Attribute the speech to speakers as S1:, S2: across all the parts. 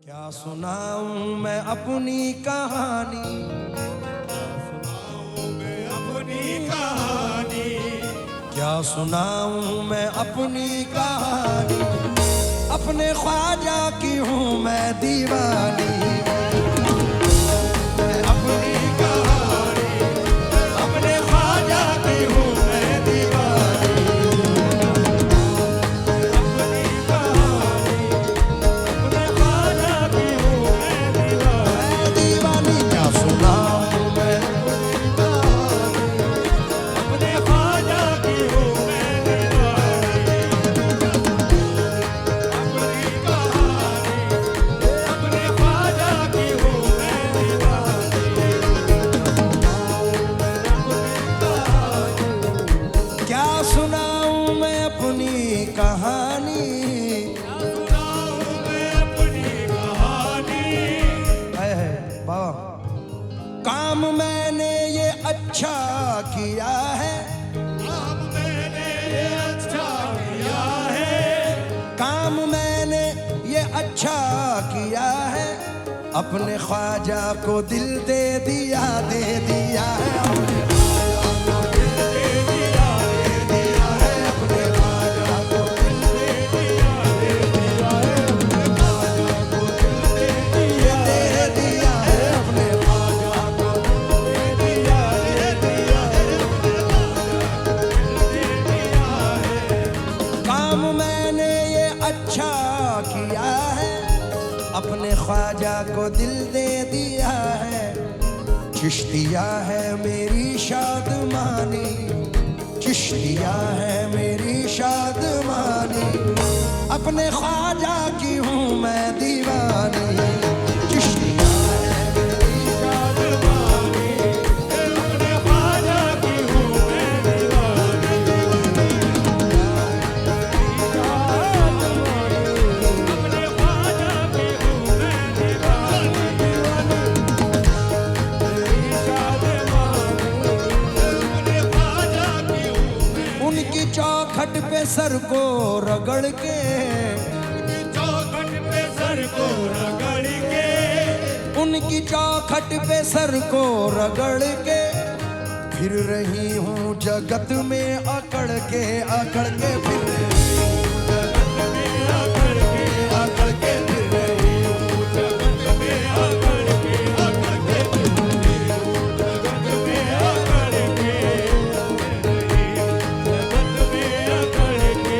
S1: क्या सुनाऊं मैं अपनी कहानी, क्या सुनाऊं मैं अपनी कहानी, अपने ख्वाजा की हूँ मैं दीवानी। मैं अपनी कहानी, अपने ख्वाजा की हूँ मैं दीवानी। अपनी कहानी, अपने ख्वाजा की हूँ मैं दीवानी। क्या सुनाऊं मैं अपनी कहानी, अपने ख्वाजा की हूँ मैं दीवानी। अपनी कहानी, अपने ख्वाजा की हूँ मैं दीवानी। क्या सुनाऊं मैं अपनी कहानी, है बाबा। काम मैंने ये अच्छा किया है, काम मैंने ये अच्छा किया है, काम मैंने ये अच्छा किया है। अपने ख्वाजा को दिल दे दिया है। अपने ख्वाजा को दिल दे दिया है। अपने ख्वाजा को दिल दे दिया है। अपने ख्वाजा को दिल दे दिया है। अपने ख्वाजा को दिल दे दिया है। काम मैंने ये अच्छा किया है, अपने ख्वाजा को दिल दे दिया है। चिश्तिया है मेरी शादमानी, चिश्तिया है मेरी शादमानी। अपने ख्वाजा की हूँ मैं दीवानी। चिश्तिया है मेरी शादमानी, अपने ख्वाजा की हूँ मैं दीवानी। अपने ख्वाजा की हूँ मैं दीवानी। उनकी चौखट पे सर को रगड़ के, चौखट पे सर को रगड़ के, उनकी चौखट पे सर को रगड़ के फिर रही हूँ जगत में अकड़ के, अकड़ के फिर रही हूँ जगत में अकड़ के, अकड़ के फिर रही हूँ जगत में अकड़ के, अकड़ के फिर रही हूँ जगत में अकड़ के, जगत में अकड़ के।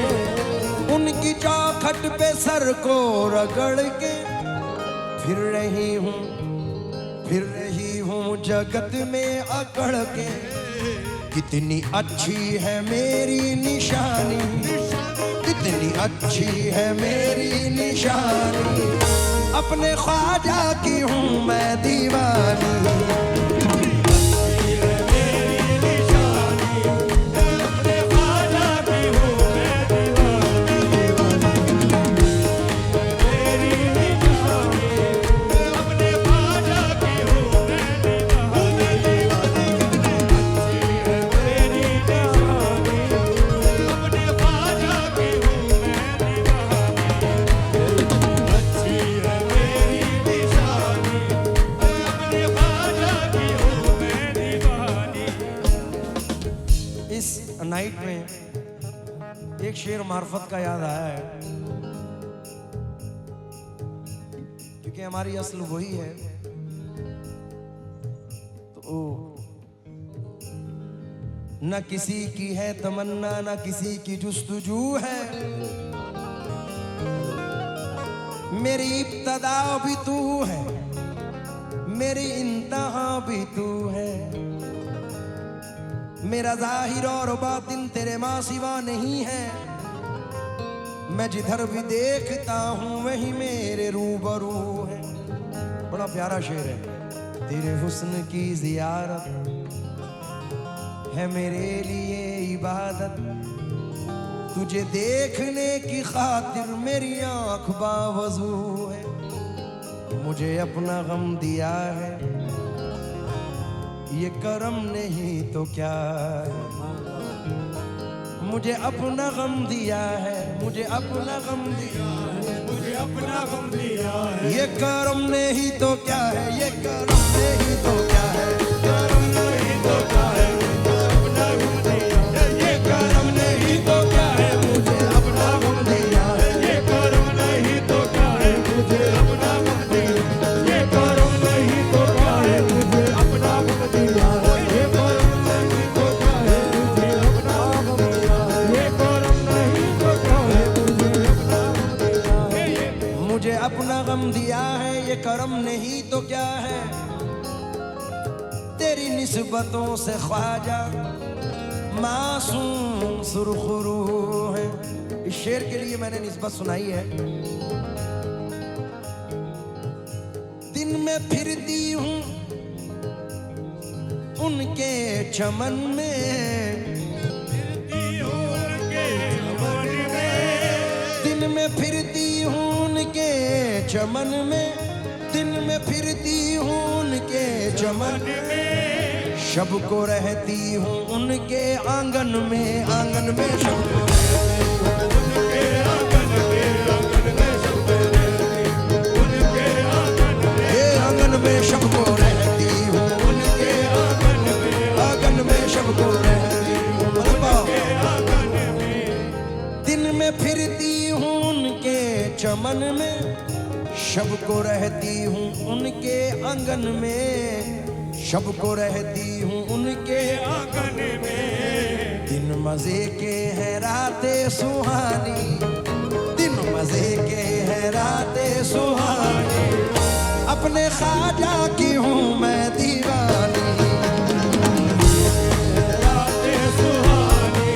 S1: उनकी चौखट पे सर को रगड़ के फिर रही हूँ जगत में अकड़ के। कितनी अच्छी है मेरी निशानी, कितनी अच्छी है मेरी निशानी। अपने ख्वाजा की हूँ मैं दीवानी। इस नाइट में एक शेर मार्फत का याद आया है, क्योंकि हमारी असल वही है। तो न किसी की है तमन्ना, न किसी की जुस्तजू है। मेरी इब्तदा भी तू है, मेरी इंतहा भी तू है। मेरा जाहिर और बातिन तेरे माँ सिवा नहीं है। मैं जिधर भी देखता हूँ वही मेरे रूबरू है। बड़ा प्यारा शेर है। तेरे हुस्न की जियारत है मेरे लिए इबादत, तुझे देखने की खातिर मेरी आँख बावजू है। मुझे अपना गम दिया है, ये करम नहीं तो क्या है। मुझे अपना गम दिया है, मुझे अपना गम दिया है, मुझे अपना गम दिया है। ये करम ने ही तो क्या है, ये करम ने ही तो क्या है, करम ने ही तो क्या है, अपना गम दिया है। ये करम ने ही तो क्या है, मुझे अपना गम दिया है। ये करम ने ही तो क्या है, मुझे अपना गम दिया है। ये करम ने ही तो क्या है, मुझे अपना गम दिया है। ये करम ने ही तो क्या है, मुझे अपना गम दिया है। ये करम ने ही तो क्या है, मुझे अपना गम दिया है। ये करम नहीं तो क्या है, तेरी निस्बतों से ख्वाजा मासूम सुरखरू है। इस शेर के लिए मैंने निस्बत सुनाई है। दिन में फिरती हूँ उनके चमन में, दिन में फिरती हूँ उनके चमन में, दिन में फिरती हूँ उनके चमन में, शब को रहती हूँ उनके आंगन में, आंगन में शब को उनके आंगन में, आंगन में शब को रहती हूँ उनके आंगन में, ये आंगन में शब को रहती हूँ उनके आंगन में, आंगन में शब को रहती हूँ उनके आंगन में, दिन में फिरती हूँ उनके चमन में, शब को रहती हूँ उनके आंगन में, शब को रहती हूँ उनके आंगन में। दिन मजे के हैं रातें सुहानी, दिन मजे के हैं रातें सुहानी, अपने ख्वाजा की हूँ मैं दीवानी। रातें सुहानी,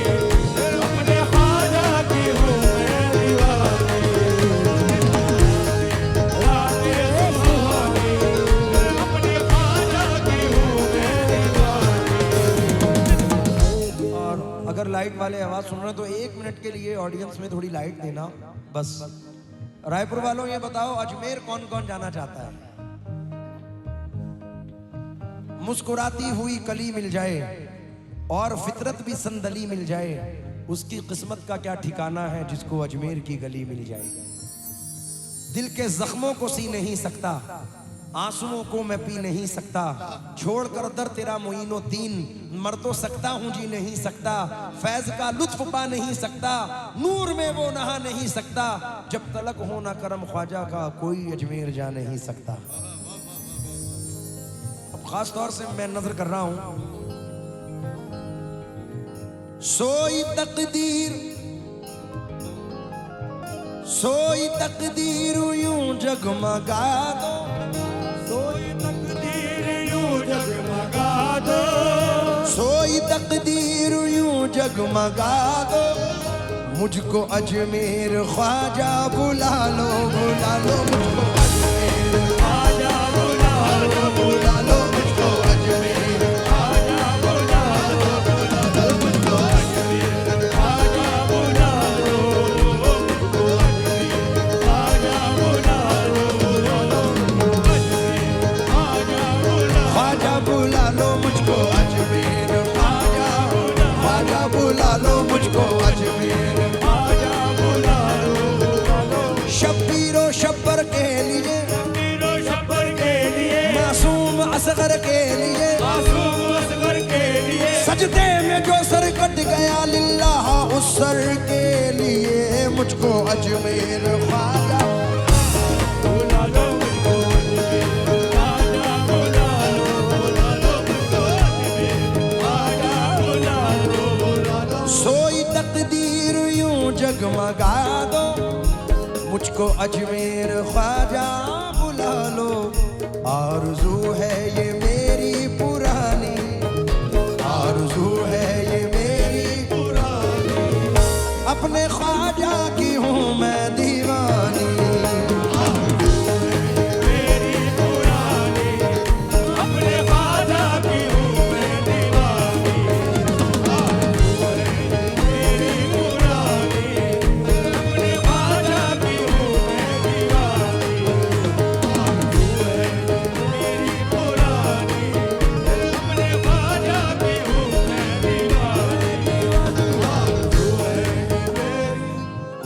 S1: अपने ख्वाजा की हूँ मैं दीवानी। अगर लाइट वाले आवाज सुन रहे हैं तो 1 मिनट के लिए ऑडियंस में थोड़ी लाइट देना बस। रायपुर वालों ये बताओ अजमेर कौन कौन जाना चाहता है? मुस्कुराती हुई कली मिल जाए और फितरत भी संदली मिल जाए, उसकी किस्मत का क्या ठिकाना है जिसको अजमेर की गली मिल जाए। दिल के जख्मों को सी नहीं सकता, आंसुओं को मैं पी नहीं सकता, छोड़कर दर तेरा मोइनो दीन, मर तो सकता हूँ जी नहीं सकता, फैज का लुत्फ पा नहीं सकता, नूर में वो नहा नहीं सकता, जब तलक हो ना करम ख्वाजा का कोई अजमेर जा नहीं सकता। अब खास तौर से मैं नजर कर रहा हूं, सोई तकदीर यूं जगमगा दो, सोई तकदीर यूं जगमगा दो, सोई तकदीर यूं जगमगा दो, मुझको अजमेर ख्वाजा बुला लो, बुला लो मुझको अजमेर ख्वाजा बुला लो, बुला लो मुझको अजमेर ख्वाजा बुला लो, बुला लो मुझको अजमेर ख्वाजा बुला लो, मुझको अजमेर ख्वाजा बुला लो, ख्वाजा बुला लो मुझको अजमेर ख्वाजा, ख्वाजा बुला लो मुझको अजमेर ख्वाजा बुला लो। शब्बीरो शब्बर के लिए, शब्बीरो शब्बर के लिए, मासूम असगर के लिए, मासूम असगर के लिए, सजदे में जो सर कट गया लिल्लाह उस सर के लिए, मुझको अजमेर ख्वाजा बुला लो, मुझको अजमेर ख्वाजा बुला लो, बुला लो मुझको अजमेर ख्वाजा बुला लो, बुला लो। सोई तकदीर यूं जगमगा दो, मुझको अजमेर ख्वाजा बुला लो, आरज़ू है ये मेरी पुरानी, आरज़ू है ये मेरी पुरानी, अपने